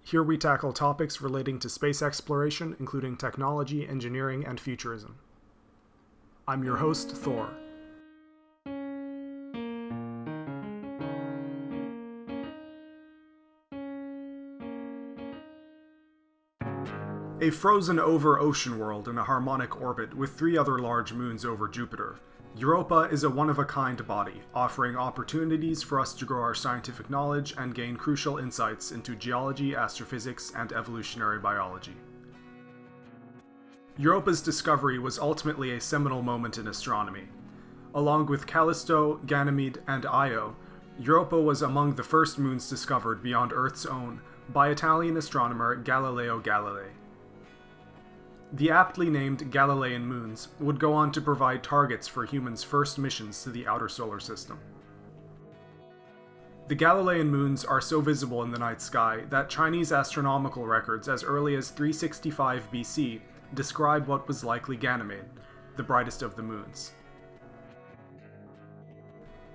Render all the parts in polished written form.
Here we tackle topics relating to space exploration, including technology, engineering, and futurism. I'm your host, Thor. A frozen-over ocean world in a harmonic orbit with 3 other large moons over Jupiter, Europa is a one-of-a-kind body, offering opportunities for us to grow our scientific knowledge and gain crucial insights into geology, astrophysics, and evolutionary biology. Europa's discovery was ultimately a seminal moment in astronomy. Along with Callisto, Ganymede, and Io, Europa was among the first moons discovered beyond Earth's own by Italian astronomer Galileo Galilei. The aptly named Galilean moons would go on to provide targets for humans' first missions to the outer solar system. The Galilean moons are so visible in the night sky that Chinese astronomical records as early as 365 BC describe what was likely Ganymede, the brightest of the moons.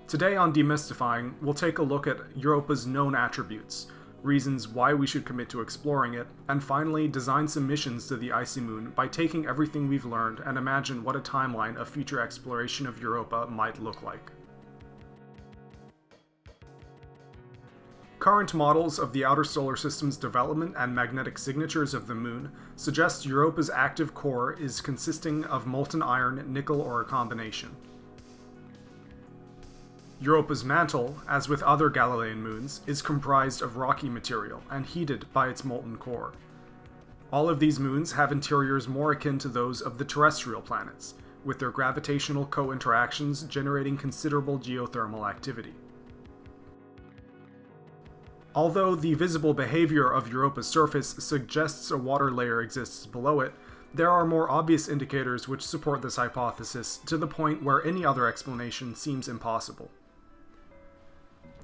Today on Demystifying, we'll take a look at Europa's known attributes, reasons why we should commit to exploring it, and finally design some missions to the icy moon by taking everything we've learned and imagine what a timeline of future exploration of Europa might look like. Current models of the outer solar system's development and magnetic signatures of the moon suggest Europa's active core is consisting of molten iron, nickel, or a combination. Europa's mantle, as with other Galilean moons, is comprised of rocky material and heated by its molten core. All of these moons have interiors more akin to those of the terrestrial planets, with their gravitational co-interactions generating considerable geothermal activity. Although the visible behavior of Europa's surface suggests a water layer exists below it, there are more obvious indicators which support this hypothesis to the point where any other explanation seems impossible.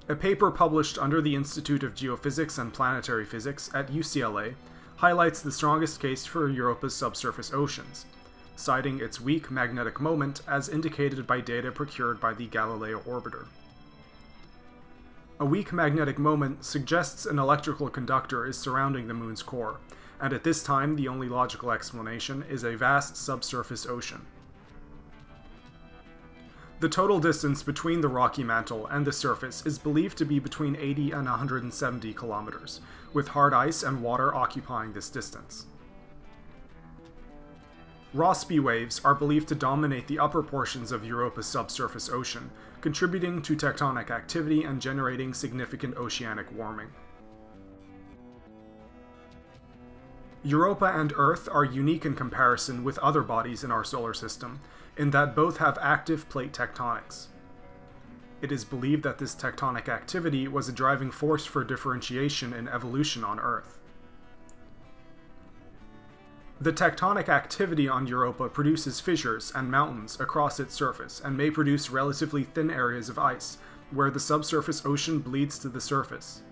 A paper published under the Institute of Geophysics and Planetary Physics at UCLA highlights the strongest case for Europa's subsurface oceans, citing its weak magnetic moment as indicated by data procured by the Galileo orbiter. A weak magnetic moment suggests an electrical conductor is surrounding the moon's core, and at this time the only logical explanation is a vast subsurface ocean. The total distance between the rocky mantle and the surface is believed to be between 80 and 170 kilometers, with hard ice and water occupying this distance. Rossby waves are believed to dominate the upper portions of Europa's subsurface ocean, contributing to tectonic activity and generating significant oceanic warming. Europa and Earth are unique in comparison with other bodies in our solar system, in that both have active plate tectonics. It is believed that this tectonic activity was a driving force for differentiation in evolution on Earth. The tectonic activity on Europa produces fissures and mountains across its surface and may produce relatively thin areas of ice, where the subsurface ocean bleeds to the surface.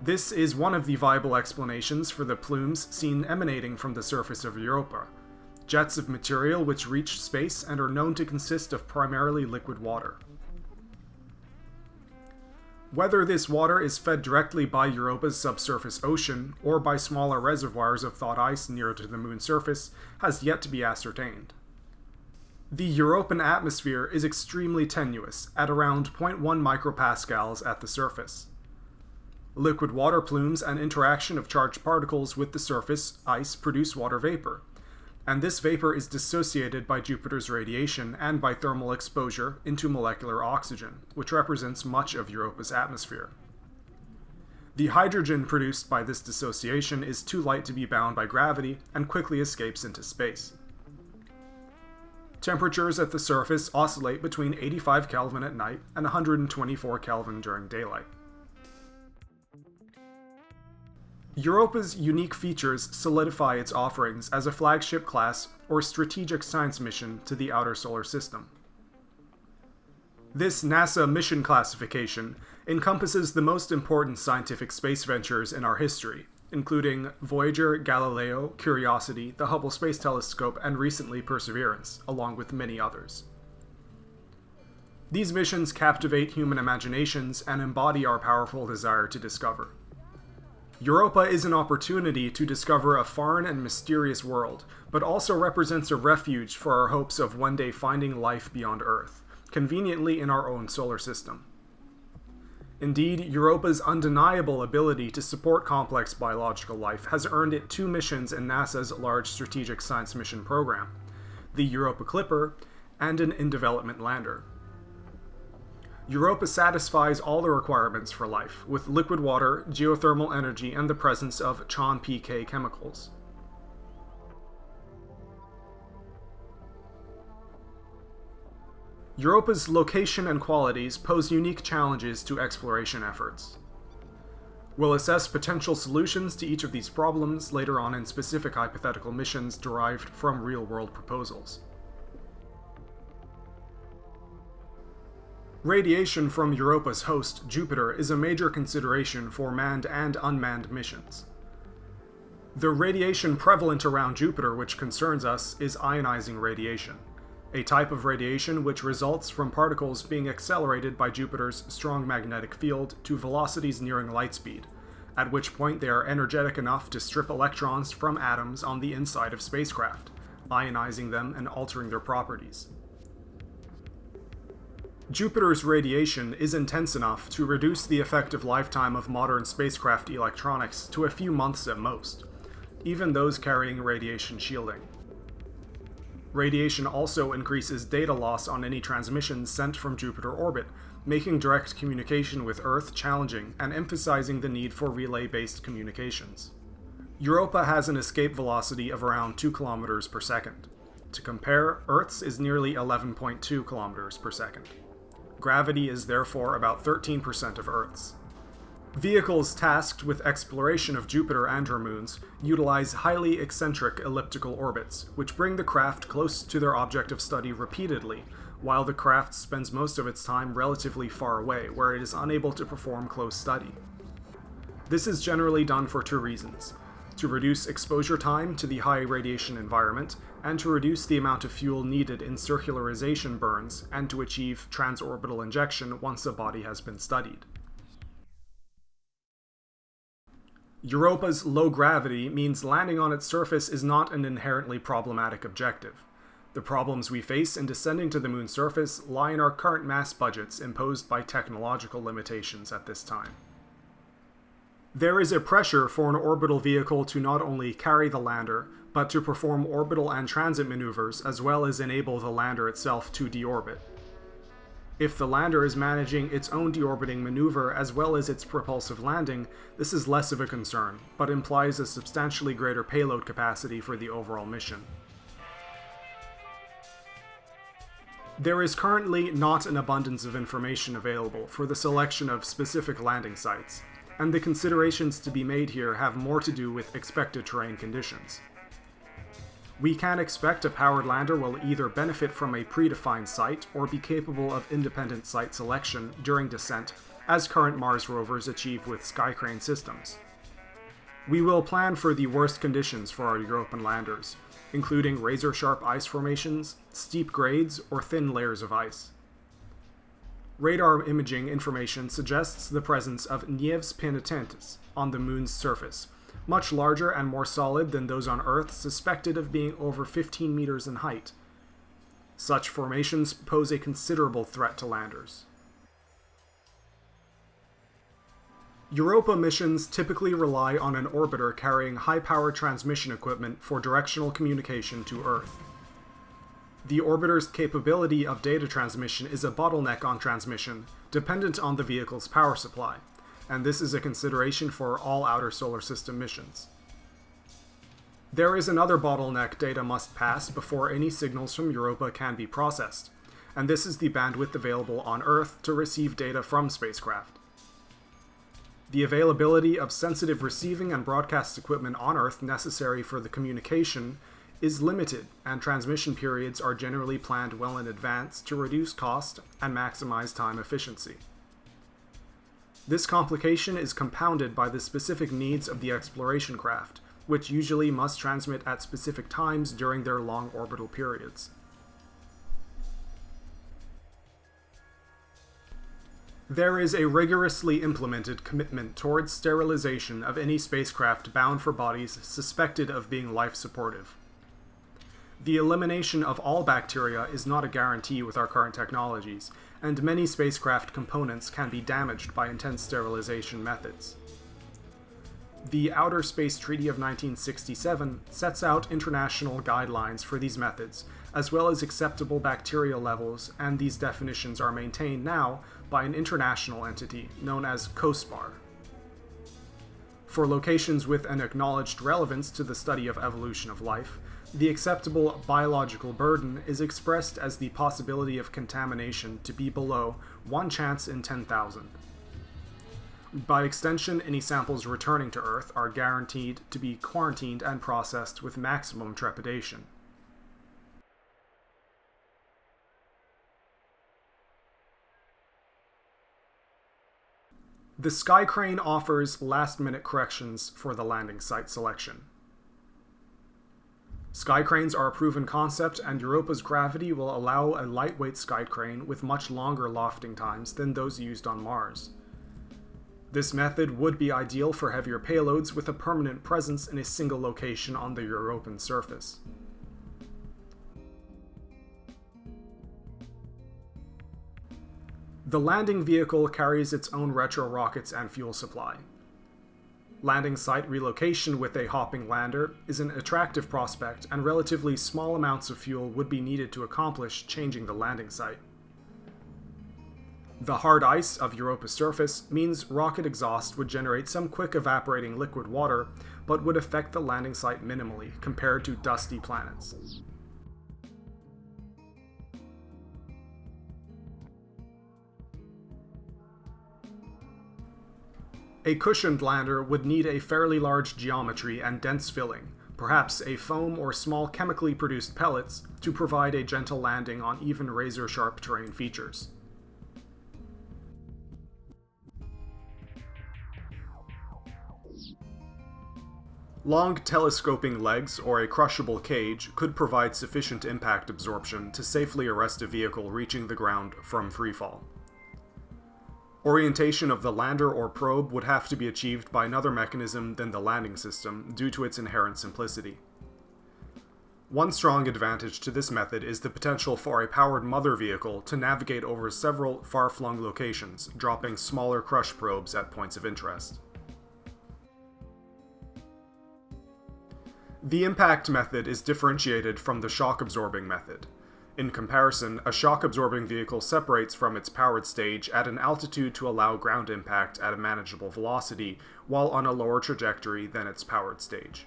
This is one of the viable explanations for the plumes seen emanating from the surface of Europa, jets of material which reach space and are known to consist of primarily liquid water. Whether this water is fed directly by Europa's subsurface ocean or by smaller reservoirs of thawed ice nearer to the moon's surface has yet to be ascertained. The Europan atmosphere is extremely tenuous, at around 0.1 micropascals at the surface. Liquid water plumes and interaction of charged particles with the surface ice produce water vapor, and this vapor is dissociated by Jupiter's radiation and by thermal exposure into molecular oxygen, which represents much of Europa's atmosphere. The hydrogen produced by this dissociation is too light to be bound by gravity and quickly escapes into space. Temperatures at the surface oscillate between 85 Kelvin at night and 124 Kelvin during daylight. Europa's unique features solidify its offerings as a flagship class or strategic science mission to the outer solar system. This NASA mission classification encompasses the most important scientific space ventures in our history, including Voyager, Galileo, Curiosity, the Hubble Space Telescope, and recently Perseverance, along with many others. These missions captivate human imaginations and embody our powerful desire to discover. Europa is an opportunity to discover a foreign and mysterious world, but also represents a refuge for our hopes of one day finding life beyond Earth, conveniently in our own solar system. Indeed, Europa's undeniable ability to support complex biological life has earned it 2 missions in NASA's Large Strategic Science Mission program, the Europa Clipper and an in-development lander. Europa satisfies all the requirements for life, with liquid water, geothermal energy, and the presence of CHON-PK chemicals. Europa's location and qualities pose unique challenges to exploration efforts. We'll assess potential solutions to each of these problems later on in specific hypothetical missions derived from real-world proposals. Radiation from Europa's host, Jupiter, is a major consideration for manned and unmanned missions. The radiation prevalent around Jupiter which concerns us is ionizing radiation, a type of radiation which results from particles being accelerated by Jupiter's strong magnetic field to velocities nearing light speed, at which point they are energetic enough to strip electrons from atoms on the inside of spacecraft, ionizing them and altering their properties. Jupiter's radiation is intense enough to reduce the effective lifetime of modern spacecraft electronics to a few months at most, even those carrying radiation shielding. Radiation also increases data loss on any transmissions sent from Jupiter orbit, making direct communication with Earth challenging and emphasizing the need for relay-based communications. Europa has an escape velocity of around 2 kilometers per second. To compare, Earth's is nearly 11.2 kilometers per second. Gravity is therefore about 13% of Earth's. Vehicles tasked with exploration of Jupiter and her moons utilize highly eccentric elliptical orbits, which bring the craft close to their object of study repeatedly, while the craft spends most of its time relatively far away, where it is unable to perform close study. This is generally done for 2 reasons: to reduce exposure time to the high radiation environment, and to reduce the amount of fuel needed in circularization burns, and to achieve transorbital injection once a body has been studied. Europa's low gravity means landing on its surface is not an inherently problematic objective. The problems we face in descending to the moon's surface lie in our current mass budgets imposed by technological limitations at this time. There is a pressure for an orbital vehicle to not only carry the lander, but to perform orbital and transit maneuvers as well as enable the lander itself to deorbit. If the lander is managing its own deorbiting maneuver as well as its propulsive landing, this is less of a concern, but implies a substantially greater payload capacity for the overall mission. There is currently not an abundance of information available for the selection of specific landing sites, and the considerations to be made here have more to do with expected terrain conditions. We can expect a powered lander will either benefit from a predefined site or be capable of independent site selection during descent, as current Mars rovers achieve with Skycrane systems. We will plan for the worst conditions for our European landers, including razor-sharp ice formations, steep grades, or thin layers of ice. Radar imaging information suggests the presence of nieves penitentes on the moon's surface, much larger and more solid than those on Earth, suspected of being over 15 meters in height. Such formations pose a considerable threat to landers. Europa missions typically rely on an orbiter carrying high-power transmission equipment for directional communication to Earth. The orbiter's capability of data transmission is a bottleneck on transmission, dependent on the vehicle's power supply, and this is a consideration for all outer solar system missions. There is another bottleneck data must pass before any signals from Europa can be processed, and this is the bandwidth available on Earth to receive data from spacecraft. The availability of sensitive receiving and broadcast equipment on Earth necessary for the communication is limited, and transmission periods are generally planned well in advance to reduce cost and maximize time efficiency. This complication is compounded by the specific needs of the exploration craft, which usually must transmit at specific times during their long orbital periods. There is a rigorously implemented commitment towards sterilization of any spacecraft bound for bodies suspected of being life-supportive. The elimination of all bacteria is not a guarantee with our current technologies, and many spacecraft components can be damaged by intense sterilization methods. The Outer Space Treaty of 1967 sets out international guidelines for these methods, as well as acceptable bacteria levels, and these definitions are maintained now by an international entity known as COSPAR. For locations with an acknowledged relevance to the study of evolution of life, the acceptable biological burden is expressed as the possibility of contamination to be below 1 chance in 10,000. By extension, any samples returning to Earth are guaranteed to be quarantined and processed with maximum trepidation. The Skycrane offers last-minute corrections for the landing site selection. Skycranes are a proven concept, and Europa's gravity will allow a lightweight Skycrane with much longer lofting times than those used on Mars. This method would be ideal for heavier payloads with a permanent presence in a single location on the Europan surface. The landing vehicle carries its own retro rockets and fuel supply. Landing site relocation with a hopping lander is an attractive prospect, and relatively small amounts of fuel would be needed to accomplish changing the landing site. The hard ice of Europa's surface means rocket exhaust would generate some quick evaporating liquid water, but would affect the landing site minimally compared to dusty planets. A cushioned lander would need a fairly large geometry and dense filling, perhaps a foam or small chemically produced pellets, to provide a gentle landing on even razor-sharp terrain features. Long telescoping legs or a crushable cage could provide sufficient impact absorption to safely arrest a vehicle reaching the ground from freefall. Orientation of the lander or probe would have to be achieved by another mechanism than the landing system due to its inherent simplicity. One strong advantage to this method is the potential for a powered mother vehicle to navigate over several far-flung locations, dropping smaller crush probes at points of interest. The impact method is differentiated from the shock-absorbing method. In comparison, a shock-absorbing vehicle separates from its powered stage at an altitude to allow ground impact at a manageable velocity, while on a lower trajectory than its powered stage.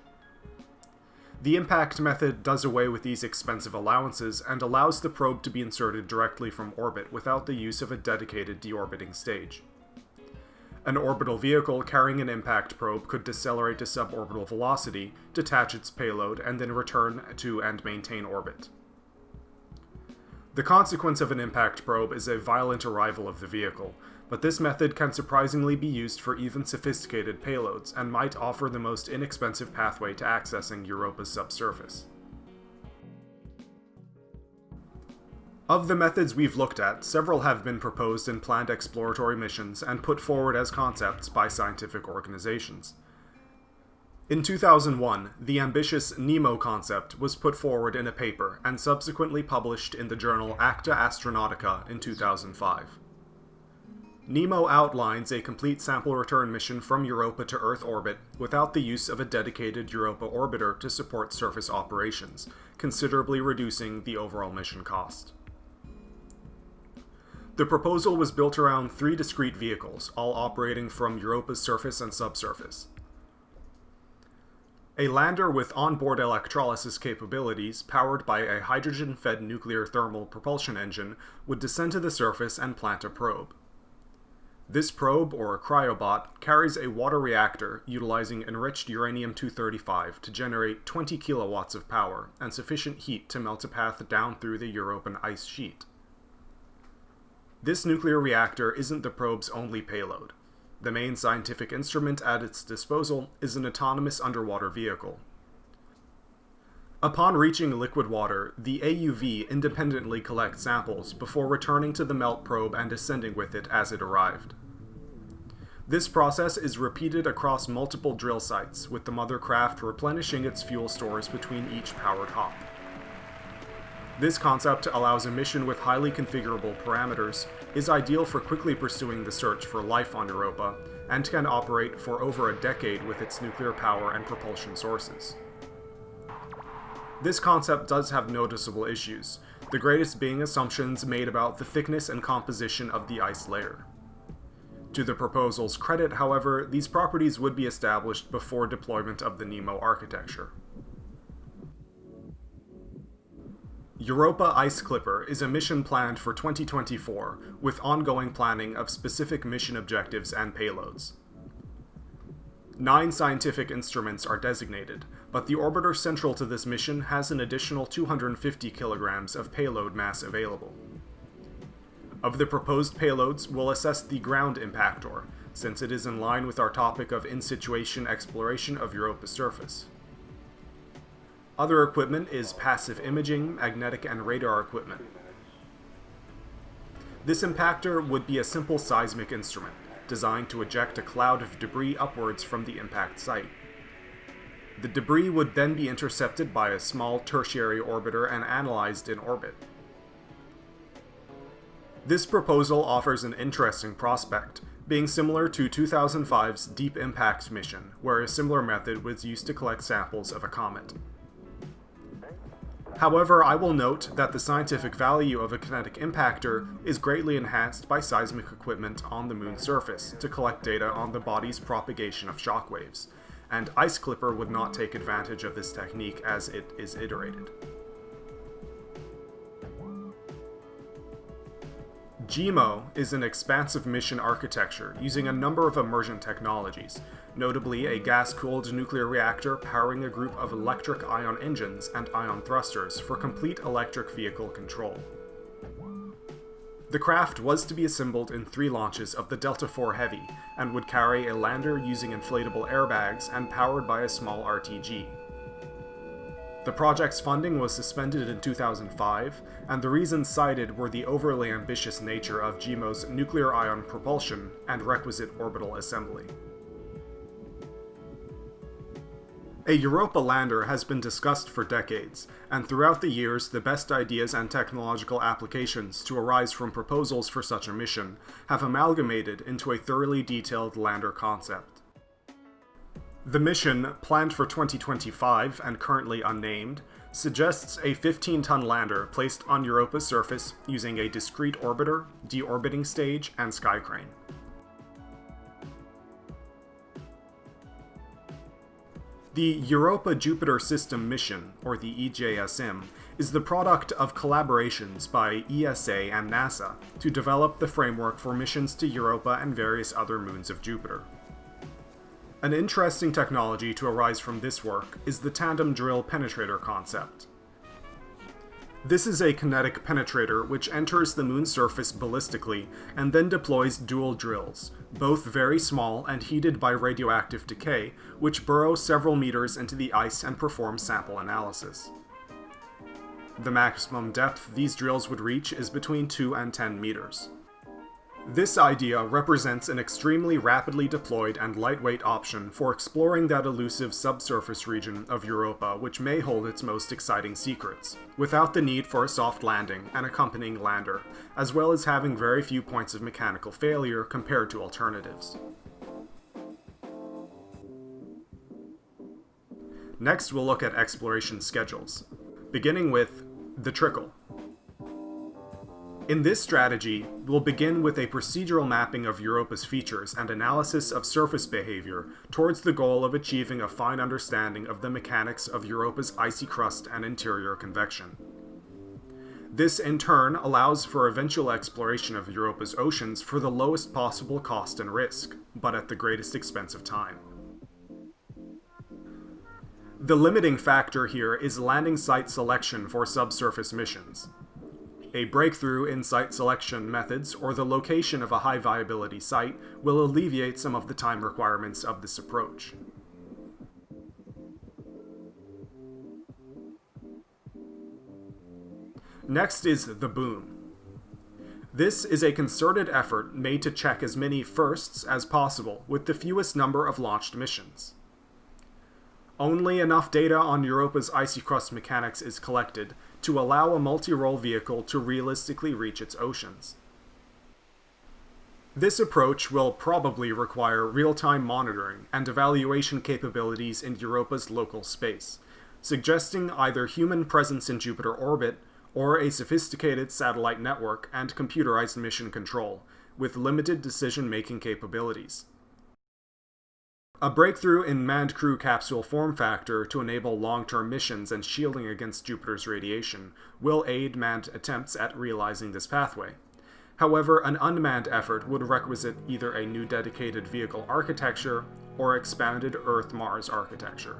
The impact method does away with these expensive allowances and allows the probe to be inserted directly from orbit without the use of a dedicated deorbiting stage. An orbital vehicle carrying an impact probe could decelerate to suborbital velocity, detach its payload, and then return to and maintain orbit. The consequence of an impact probe is a violent arrival of the vehicle, but this method can surprisingly be used for even sophisticated payloads and might offer the most inexpensive pathway to accessing Europa's subsurface. Of the methods we've looked at, several have been proposed in planned exploratory missions and put forward as concepts by scientific organizations. In 2001, the ambitious NEMO concept was put forward in a paper and subsequently published in the journal Acta Astronautica in 2005. NEMO outlines a complete sample return mission from Europa to Earth orbit without the use of a dedicated Europa orbiter to support surface operations, considerably reducing the overall mission cost. The proposal was built around 3 discrete vehicles, all operating from Europa's surface and subsurface. A lander with onboard electrolysis capabilities, powered by a hydrogen-fed nuclear thermal propulsion engine, would descend to the surface and plant a probe. This probe, or cryobot, carries a water reactor utilizing enriched uranium-235 to generate 20 kilowatts of power and sufficient heat to melt a path down through the Europan ice sheet. This nuclear reactor isn't the probe's only payload. The main scientific instrument at its disposal is an autonomous underwater vehicle. Upon reaching liquid water, the AUV independently collects samples before returning to the melt probe and descending with it as it arrived. This process is repeated across multiple drill sites, with the mother craft replenishing its fuel stores between each powered hop. This concept allows a mission with highly configurable parameters, is ideal for quickly pursuing the search for life on Europa, and can operate for over a decade with its nuclear power and propulsion sources. This concept does have noticeable issues, the greatest being assumptions made about the thickness and composition of the ice layer. To the proposal's credit, however, these properties would be established before deployment of the Nemo architecture. Europa Ice Clipper is a mission planned for 2024, with ongoing planning of specific mission objectives and payloads. 9 scientific instruments are designated, but the orbiter central to this mission has an additional 250 kilograms of payload mass available. Of the proposed payloads, we'll assess the ground impactor, since it is in line with our topic of in-situation exploration of Europa's surface. Other equipment is passive imaging, magnetic, and radar equipment. This impactor would be a simple seismic instrument, designed to eject a cloud of debris upwards from the impact site. The debris would then be intercepted by a small tertiary orbiter and analyzed in orbit. This proposal offers an interesting prospect, being similar to 2005's Deep Impact mission, where a similar method was used to collect samples of a comet. However, I will note that the scientific value of a kinetic impactor is greatly enhanced by seismic equipment on the moon's surface to collect data on the body's propagation of shockwaves, and Ice Clipper would not take advantage of this technique as it is iterated. E.J.S.M is an expansive mission architecture using a number of immersion technologies, notably a gas-cooled nuclear reactor powering a group of electric ion engines and ion thrusters for complete electric vehicle control. The craft was to be assembled in 3 launches of the Delta IV Heavy, and would carry a lander using inflatable airbags and powered by a small RTG. The project's funding was suspended in 2005, and the reasons cited were the overly ambitious nature of E.J.S.M's nuclear ion propulsion and requisite orbital assembly. A Europa Lander has been discussed for decades, and throughout the years the best ideas and technological applications to arise from proposals for such a mission have amalgamated into a thoroughly detailed lander concept. The mission, planned for 2025 and currently unnamed, suggests a 15-ton lander placed on Europa's surface using a discrete orbiter, deorbiting stage, and Skycrane. The Europa Jupiter System mission, or the E.J.S.M, is the product of collaborations by ESA and NASA to develop the framework for missions to Europa and various other moons of Jupiter. An interesting technology to arise from this work is the tandem drill penetrator concept. This is a kinetic penetrator which enters the moon's surface ballistically and then deploys dual drills, both very small and heated by radioactive decay, which burrow several meters into the ice and perform sample analysis. The maximum depth these drills would reach is between 2 and 10 meters. This idea represents an extremely rapidly deployed and lightweight option for exploring that elusive subsurface region of Europa which may hold its most exciting secrets, without the need for a soft landing and accompanying lander, as well as having very few points of mechanical failure compared to alternatives. Next, we'll look at exploration schedules, beginning with the trickle. In this strategy, we'll begin with a procedural mapping of Europa's features and analysis of surface behavior towards the goal of achieving a fine understanding of the mechanics of Europa's icy crust and interior convection. This, in turn, allows for eventual exploration of Europa's oceans for the lowest possible cost and risk, but at the greatest expense of time. The limiting factor here is landing site selection for subsurface missions. A breakthrough in site selection methods or the location of a high viability site will alleviate some of the time requirements of this approach. Next is the boom. This is a concerted effort made to check as many firsts as possible with the fewest number of launched missions. Only enough data on Europa's icy crust mechanics is collected to allow a multi-role vehicle to realistically reach its oceans. This approach will probably require real-time monitoring and evaluation capabilities in Europa's local space, suggesting either human presence in Jupiter orbit or a sophisticated satellite network and computerized mission control, with limited decision-making capabilities. A breakthrough in manned crew capsule form factor to enable long-term missions and shielding against Jupiter's radiation will aid manned attempts at realizing this pathway. However, an unmanned effort would requisite either a new dedicated vehicle architecture or expanded Earth-Mars architecture.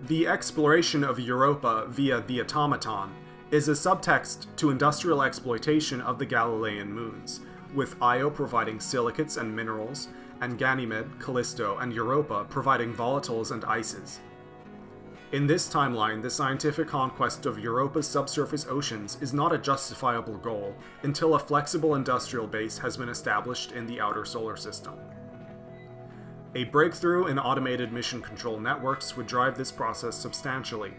The exploration of Europa via the Automaton is a subtext to industrial exploitation of the Galilean moons, with Io providing silicates and minerals, and Ganymede, Callisto, and Europa providing volatiles and ices. In this timeline, the scientific conquest of Europa's subsurface oceans is not a justifiable goal until a flexible industrial base has been established in the outer solar system. A breakthrough in automated mission control networks would drive this process substantially.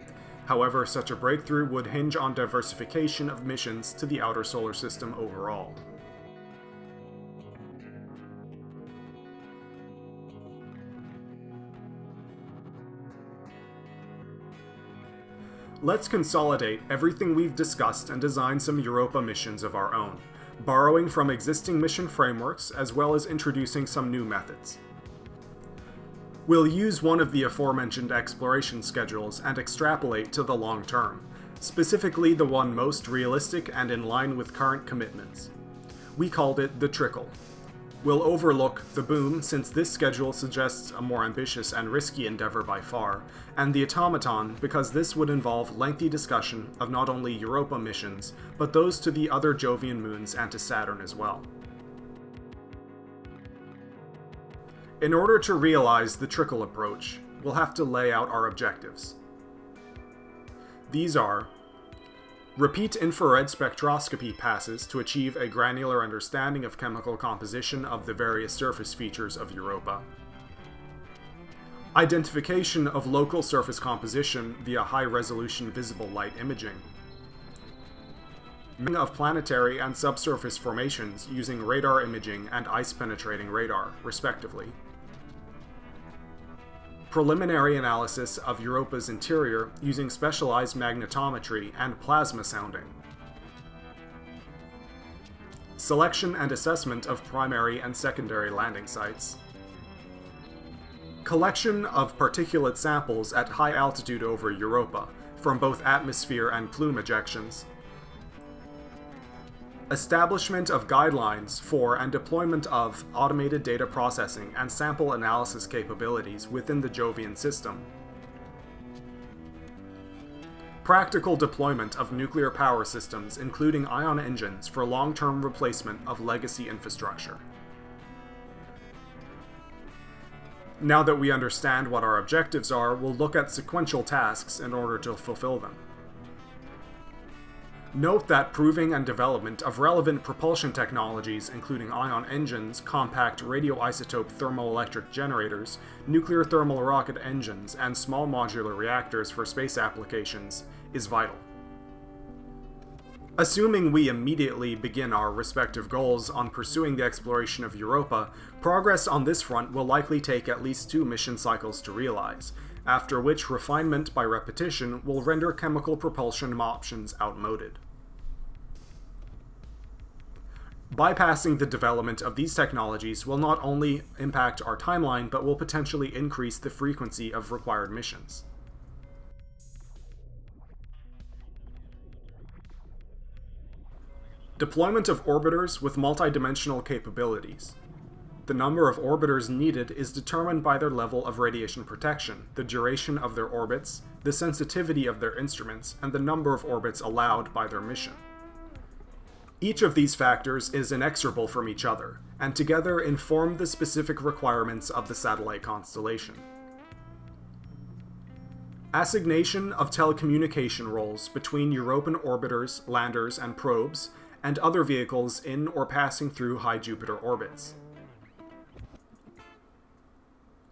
However, such a breakthrough would hinge on diversification of missions to the outer solar system overall. Let's consolidate everything we've discussed and design some Europa missions of our own, borrowing from existing mission frameworks as well as introducing some new methods. We'll use one of the aforementioned exploration schedules and extrapolate to the long term, specifically the one most realistic and in line with current commitments. We called it the Trickle. We'll overlook the Boom since this schedule suggests a more ambitious and risky endeavor by far, and the Automaton because this would involve lengthy discussion of not only Europa missions, but those to the other Jovian moons and to Saturn as well. In order to realize the Trickle approach, we'll have to lay out our objectives. These are: repeat infrared spectroscopy passes to achieve a granular understanding of chemical composition of the various surface features of Europa. Identification of local surface composition via high-resolution visible light imaging. Mapping of planetary and subsurface formations using radar imaging and ice-penetrating radar, respectively. Preliminary analysis of Europa's interior using specialized magnetometry and plasma sounding. Selection and assessment of primary and secondary landing sites. Collection of particulate samples at high altitude over Europa, from both atmosphere and plume ejections. Establishment of guidelines for and deployment of automated data processing and sample analysis capabilities within the Jovian system. Practical deployment of nuclear power systems, including ion engines, for long-term replacement of legacy infrastructure. Now that we understand what our objectives are, we'll look at sequential tasks in order to fulfill them. Note that proving and development of relevant propulsion technologies, including ion engines, compact radioisotope thermoelectric generators, nuclear thermal rocket engines, and small modular reactors for space applications, is vital. Assuming we immediately begin our respective goals on pursuing the exploration of Europa, progress on this front will likely take at least 2 mission cycles to realize, after which refinement by repetition will render chemical propulsion options outmoded. Bypassing the development of these technologies will not only impact our timeline, but will potentially increase the frequency of required missions. Deployment of orbiters with multidimensional capabilities. The number of orbiters needed is determined by their level of radiation protection, the duration of their orbits, the sensitivity of their instruments, and the number of orbits allowed by their mission. Each of these factors is inexorable from each other, and together inform the specific requirements of the satellite constellation. Assignation of telecommunication roles between Europan orbiters, landers, and probes, and other vehicles in or passing through high Jupiter orbits.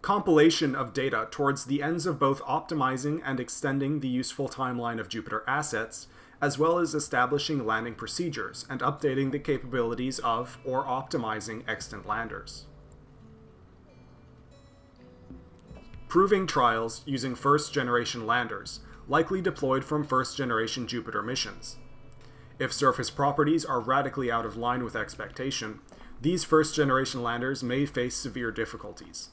Compilation of data towards the ends of both optimizing and extending the useful timeline of Jupiter assets, as well as establishing landing procedures and updating the capabilities of or optimizing extant landers. Proving trials using first-generation landers, likely deployed from first-generation Jupiter missions. If surface properties are radically out of line with expectation, these first-generation landers may face severe difficulties.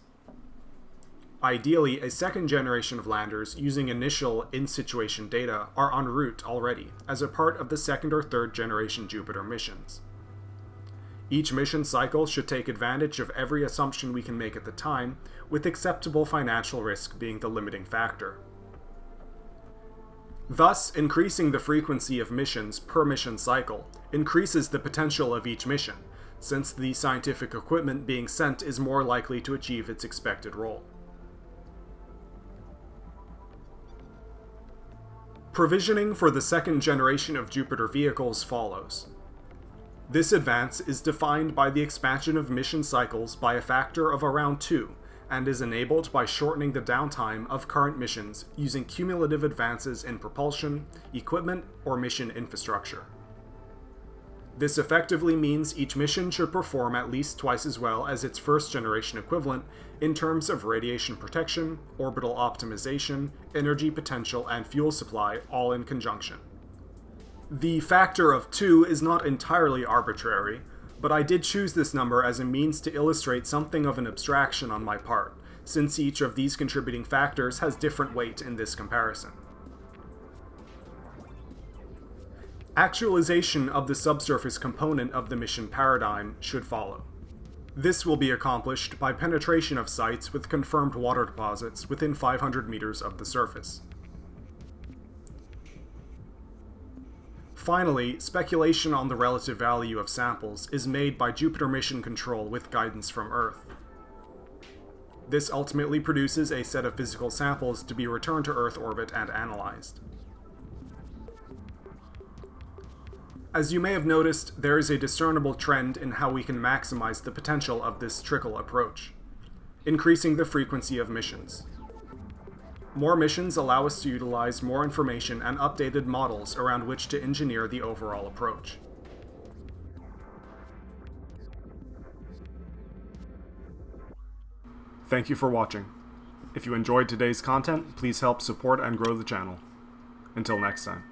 Ideally, a second generation of landers using initial in-situation data are en route already, as a part of the second or third generation Jupiter missions. Each mission cycle should take advantage of every assumption we can make at the time, with acceptable financial risk being the limiting factor. Thus, increasing the frequency of missions per mission cycle increases the potential of each mission, since the scientific equipment being sent is more likely to achieve its expected role. Provisioning for the second generation of Jupiter vehicles follows. This advance is defined by the expansion of mission cycles by a factor of around 2, and is enabled by shortening the downtime of current missions using cumulative advances in propulsion, equipment, or mission infrastructure. This effectively means each mission should perform at least twice as well as its first-generation equivalent in terms of radiation protection, orbital optimization, energy potential, and fuel supply, all in conjunction. The factor of 2 is not entirely arbitrary, but I did choose this number as a means to illustrate something of an abstraction on my part, since each of these contributing factors has different weight in this comparison. Actualization of the subsurface component of the mission paradigm should follow. This will be accomplished by penetration of sites with confirmed water deposits within 500 meters of the surface. Finally, speculation on the relative value of samples is made by Jupiter Mission Control with guidance from Earth. This ultimately produces a set of physical samples to be returned to Earth orbit and analyzed. As you may have noticed, there is a discernible trend in how we can maximize the potential of this trickle approach, increasing the frequency of missions. More missions allow us to utilize more information and updated models around which to engineer the overall approach. Thank you for watching. If you enjoyed today's content, please help support and grow the channel. Until next time.